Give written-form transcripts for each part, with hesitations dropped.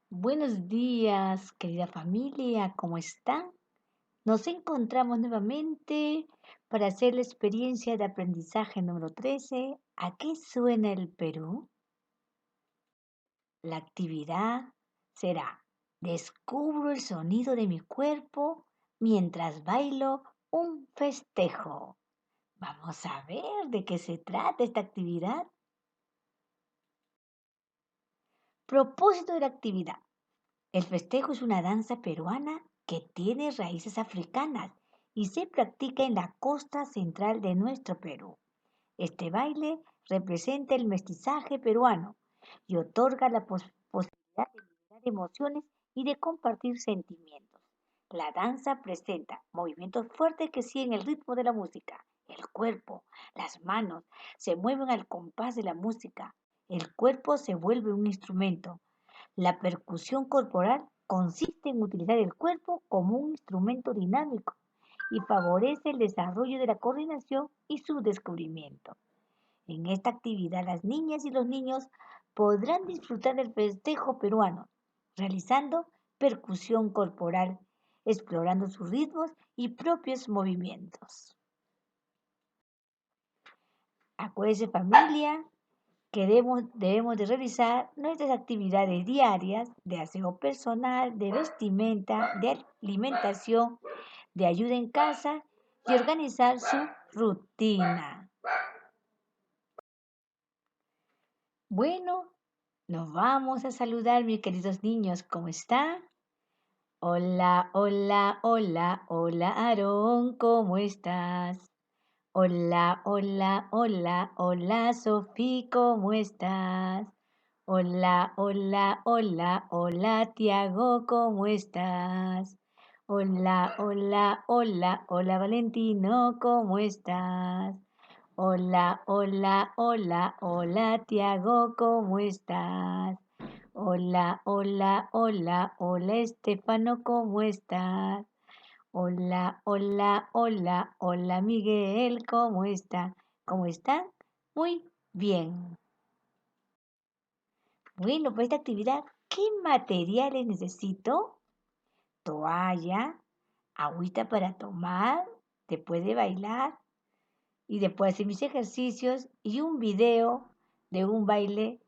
Buenos días, querida familia, ¿cómo están? Nos encontramos nuevamente para hacer la experiencia de aprendizaje número 13. ¿A qué suena el Perú? La actividad será: descubro el sonido de mi cuerpo mientras bailo un festejo. Vamos a ver de qué se trata esta actividad. Propósito de la actividad. El festejo es una danza peruana que tiene raíces africanas y se practica en la costa central de nuestro Perú. Este baile representa el mestizaje peruano y otorga la posibilidad de liberar emociones y de compartir sentimientos. La danza presenta movimientos fuertes que siguen el ritmo de la música. El cuerpo, las manos se mueven al compás de la música. El cuerpo se vuelve un instrumento. La percusión corporal consiste en utilizar el cuerpo como un instrumento dinámico y favorece el desarrollo de la coordinación y su descubrimiento. En esta actividad las niñas y los niños podrán disfrutar del festejo peruano, realizando percusión corporal, explorando sus ritmos y propios movimientos. Acuérdense, familia, que debemos de revisar nuestras actividades diarias de aseo personal, de vestimenta, de alimentación, de ayuda en casa y organizar su rutina. Bueno, nos vamos a saludar, mis queridos niños. ¿Cómo están? Hola, hola, hola, hola, Aarón, ¿cómo estás? Hola, hola, hola, hola, Sofía, ¿cómo estás? Hola, hola, hola, hola, Tiago, ¿cómo estás? Hola, hola, hola, hola, Valentino, ¿cómo estás? Hola, hola, hola, hola, Tiago, ¿cómo estás? Hola, hola, hola, hola, Estefano, ¿cómo estás? Hola, hola, hola, hola, Miguel, ¿cómo está? ¿Cómo están? Muy bien. Bueno, para esta actividad, ¿qué materiales necesito? Toalla, agüita para tomar, después de bailar y después de hacer mis ejercicios y un video de un baile,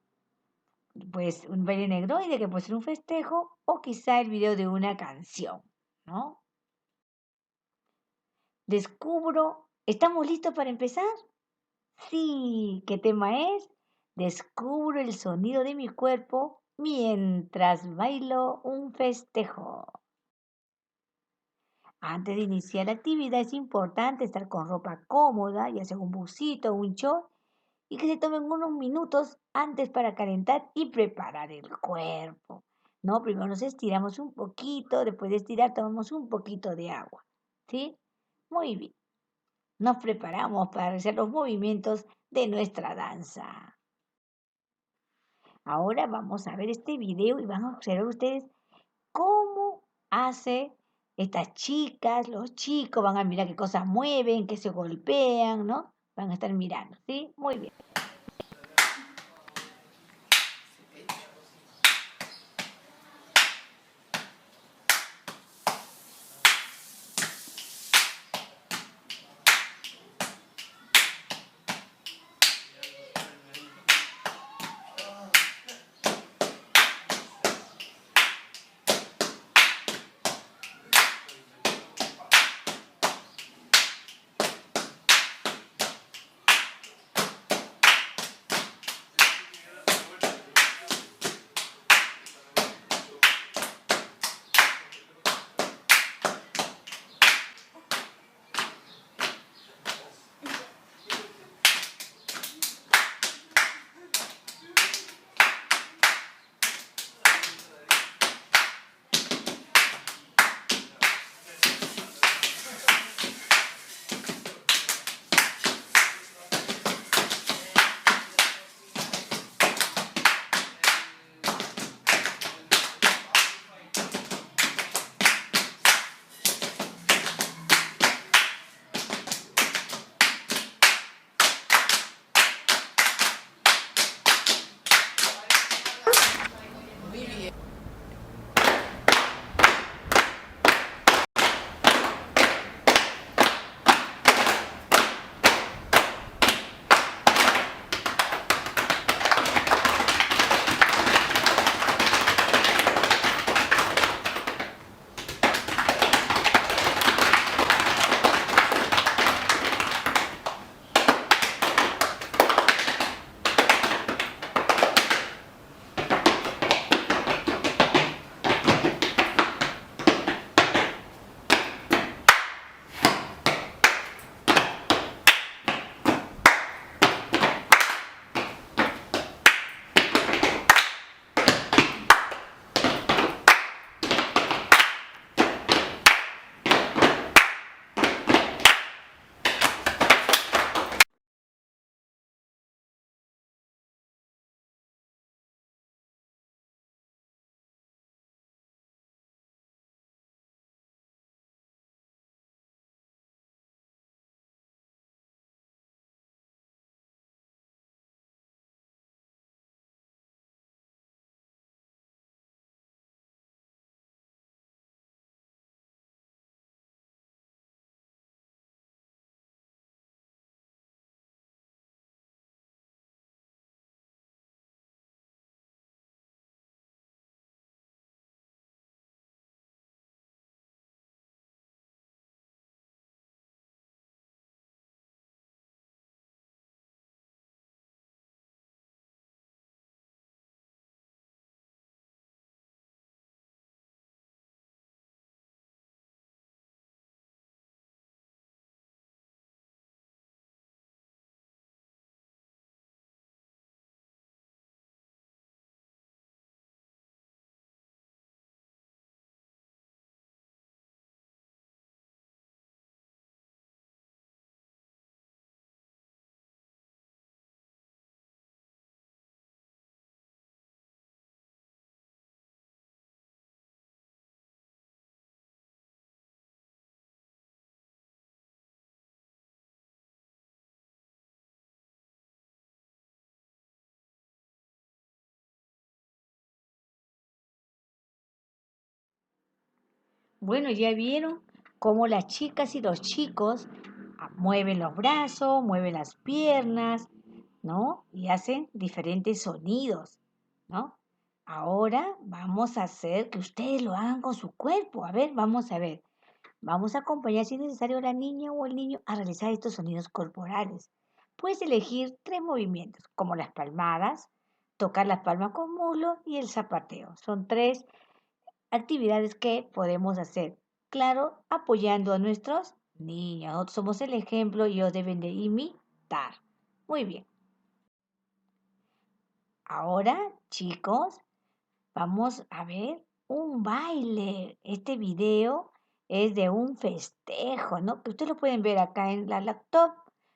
pues un baile negro y de que puede ser un festejo o quizá el video de una canción, ¿no? Descubro, ¿estamos listos para empezar? Sí, ¿qué tema es? Descubro el sonido de mi cuerpo mientras bailo un festejo. Antes de iniciar la actividad es importante estar con ropa cómoda, ya sea un busito o un short, y que se tomen unos minutos antes para calentar y preparar el cuerpo. ¿No? Primero nos estiramos un poquito, después de estirar tomamos un poquito de agua. ¿Sí? Muy bien. Nos preparamos para realizar los movimientos de nuestra danza. Ahora vamos a ver este video y van a observar ustedes cómo hace estas chicas, los chicos, van a mirar qué cosas mueven, qué se golpean, ¿no? Van a estar mirando, ¿sí? Muy bien. Bueno, ya vieron cómo las chicas y los chicos mueven los brazos, mueven las piernas, ¿no? Y hacen diferentes sonidos, ¿no? Ahora vamos a hacer que ustedes lo hagan con su cuerpo. A ver, vamos a ver. Vamos a acompañar, si es necesario, a la niña o el niño a realizar estos sonidos corporales. Puedes elegir 3 movimientos, como las palmadas, tocar las palmas con muslo y el zapateo. Son 3 actividades que podemos hacer. Claro, apoyando a nuestros niños. Nosotros somos el ejemplo y ellos deben de imitar. Muy bien. Ahora, chicos, vamos a ver un baile. Este video es de un festejo, ¿no? Que ustedes lo pueden ver acá en la laptop,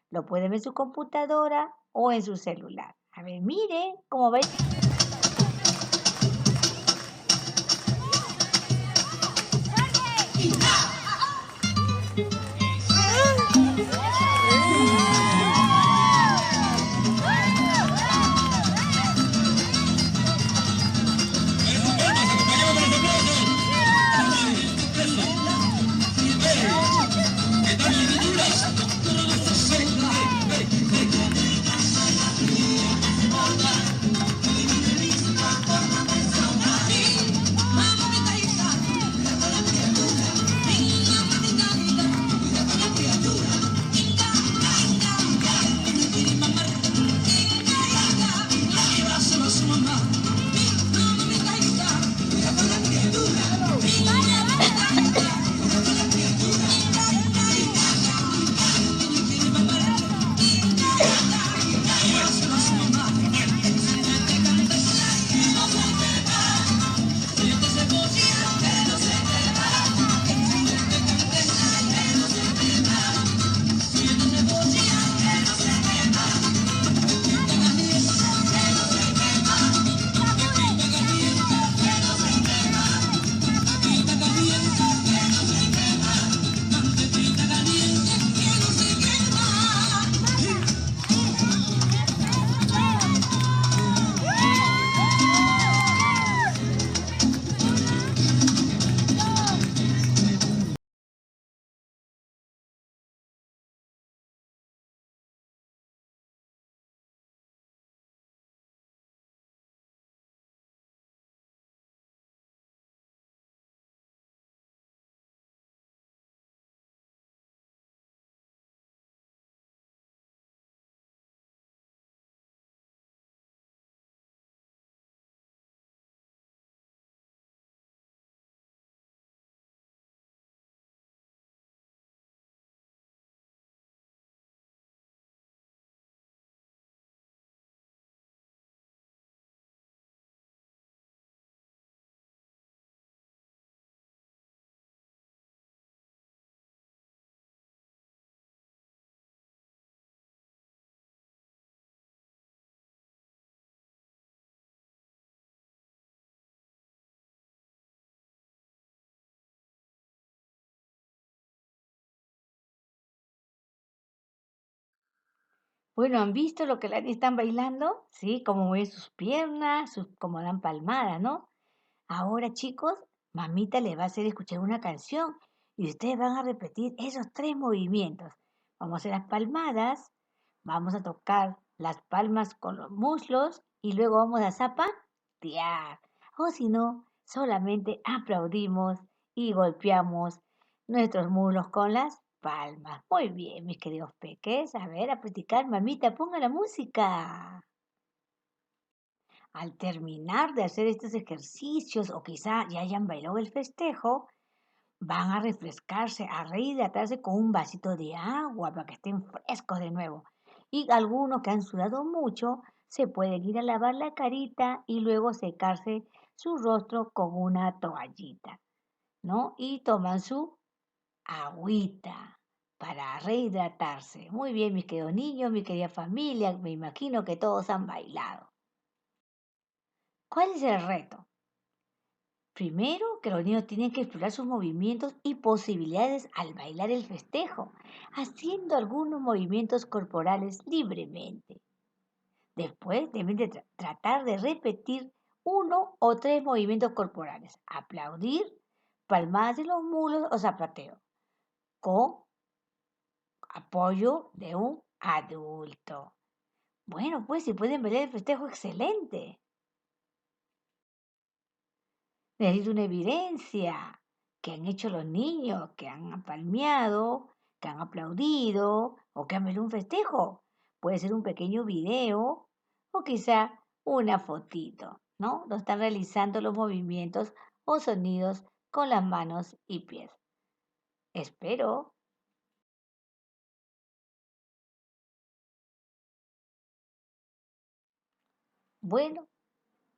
lo pueden ver en su computadora o en su celular. A ver, miren cómo ven. Bueno, ¿han visto lo que las están bailando? Sí, cómo mueven sus piernas, cómo dan palmadas, ¿no? Ahora, chicos, mamita les va a hacer escuchar una canción y ustedes van a repetir esos 3 movimientos. Vamos a hacer las palmadas, vamos a tocar las palmas con los muslos y luego vamos a zapatear. O si no, solamente aplaudimos y golpeamos nuestros muslos con las palmas. Muy bien, mis queridos peques. A ver, a practicar, mamita, ponga la música. Al terminar de hacer estos ejercicios o quizá ya hayan bailado el festejo, van a refrescarse, a rehidratarse con un vasito de agua para que estén frescos de nuevo. Y algunos que han sudado mucho se pueden ir a lavar la carita y luego secarse su rostro con una toallita, ¿no? Y toman su agüita para rehidratarse. Muy bien, mis queridos niños, mi querida familia, me imagino que todos han bailado. ¿Cuál es el reto? Primero, que los niños tienen que explorar sus movimientos y posibilidades al bailar el festejo, haciendo algunos movimientos corporales libremente. Después, deben de tratar de repetir 1 o 3 movimientos corporales. Aplaudir, palmadas de los muslos o zapateo, con apoyo de un adulto. Bueno, pues si pueden ver el festejo, excelente. Necesito una evidencia que han hecho los niños, que han palmeado, que han aplaudido o que han hecho un festejo. Puede ser un pequeño video o quizá una fotito, ¿no? Lo están realizando los movimientos o sonidos con las manos y pies. Espero. Bueno,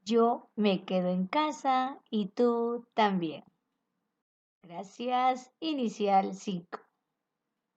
yo me quedo en casa y tú también. Gracias. Inicial 5.